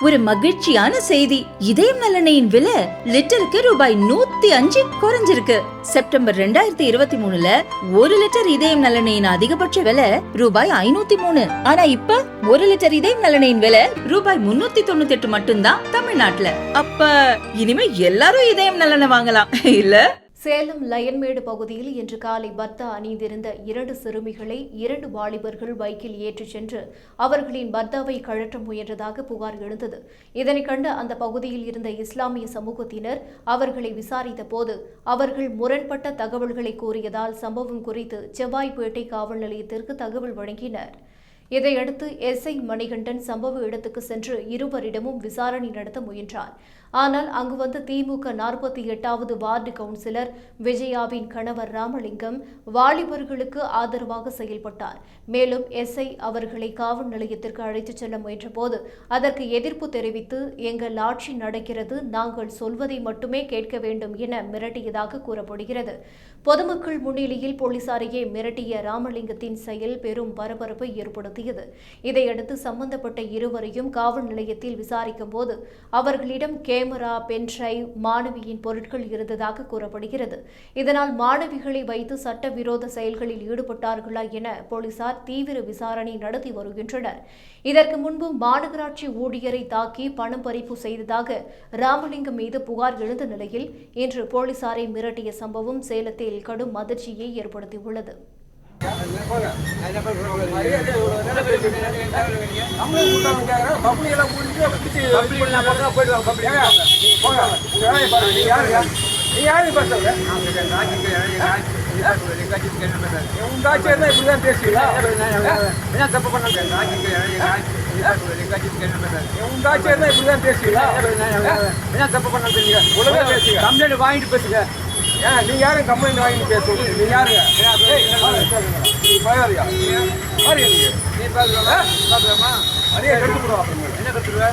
ஒரு மகிழ்ச்சியான செய்தி. இதயம் நல்லெண்ணெயின் விலை லிட்டருக்கு ரூபாய் 105 குறைஞ்சிருக்கு. செப்டம்பர் 2023ல 1 லிட்டர் இதயம் நல்லெண்ணெயின் அதிகபட்ச விலை ரூபாய் 503. ஆனா இப்ப 1 லிட்டர் இதயம் நல்லெண்ணெயின் விலை ரூபாய் 398 மட்டும்தான் தமிழ்நாட்டுல. அப்ப இனிமே எல்லாரும் இதயம் நல்லெண்ணெய் வாங்கலாம் இல்ல? சேலம் லயன்மேடு பகுதியில் இன்று காலை பர்தா அணிந்திருந்த 2 சிறுமிகளை 2 வாலிபர்கள் பைக்கில் ஏற்றிச் சென்று அவர்களின் பர்தாவை கழற்ற முயன்றதாக புகார் எழுந்தது. இதனை கண்ட அந்த பகுதியில் இருந்த இஸ்லாமிய சமூகத்தினர் அவர்களை விசாரித்த போது அவர்கள் முரண்பட்ட தகவல்களை கூறியதால் சம்பவம் குறித்து செவ்வாய்ப்பேட்டை காவல் நிலையத்திற்கு தகவல் வழங்கினர். இதையடுத்து எஸ்ஐ மணிகண்டன் சம்பவ இடத்துக்கு சென்று இருவரிடமும் விசாரணை நடத்த முயன்றார். ஆனால் அங்கு வந்த திமுக 48வது வார்டு கவுன்சிலர் விஜயாவின் கணவர் ராமலிங்கம் வாலிபர்களுக்கு ஆதரவாக செயல்பட்டார். மேலும் எஸ்ஐ அவர்களை காவல் நிலையத்திற்கு அழைத்துச் செல்ல முயன்றபோது அதற்கு எதிர்ப்பு தெரிவித்து எங்கள் ஆட்சி நடக்கிறது, நாங்கள் சொல்வதை மட்டுமே கேட்க வேண்டும் என மிரட்டியதாக கூறப்படுகிறது. பொதுமக்கள் முன்னிலையில் போலீசாரையே மிரட்டிய ராமலிங்கத்தின் செயல் பெரும் பரபரப்பை ஏற்படுத்தியது. இதையடுத்து சம்பந்தப்பட்ட இருவரையும் காவல் நிலையத்தில் விசாரிக்கும் போது அவர்களிடம் கேமரா, பென்டிரைவ், மாணவியின் பொருட்கள் இருந்ததாக கூறப்படுகிறது. இதனால் மாணவிகளை வைத்து சட்டவிரோத செயல்களில் ஈடுபட்டார்களா என போலீசார் தீவிர விசாரணை நடத்தி வருகின்றனர். இதற்கு முன்பு மாநகராட்சி ஊழியரை தாக்கி பணம் பறிப்பு செய்ததாக ராமலிங்கம் மீது புகார் எழுந்த நிலையில் இன்று போலீசாரை மிரட்டிய சம்பவம் சேலத்தில் கடும் அதிர்ச்சியை ஏற்படுத்தியுள்ளது. கம்ப்ளைண்ட் வாங்கிட்டு பேசுங்க. நீ யாரும் கம்ப்ளைண்ட் வாங்கிட்டு பேசுங்க. நீ யாருங்க? என்ன கற்றுக்குவ?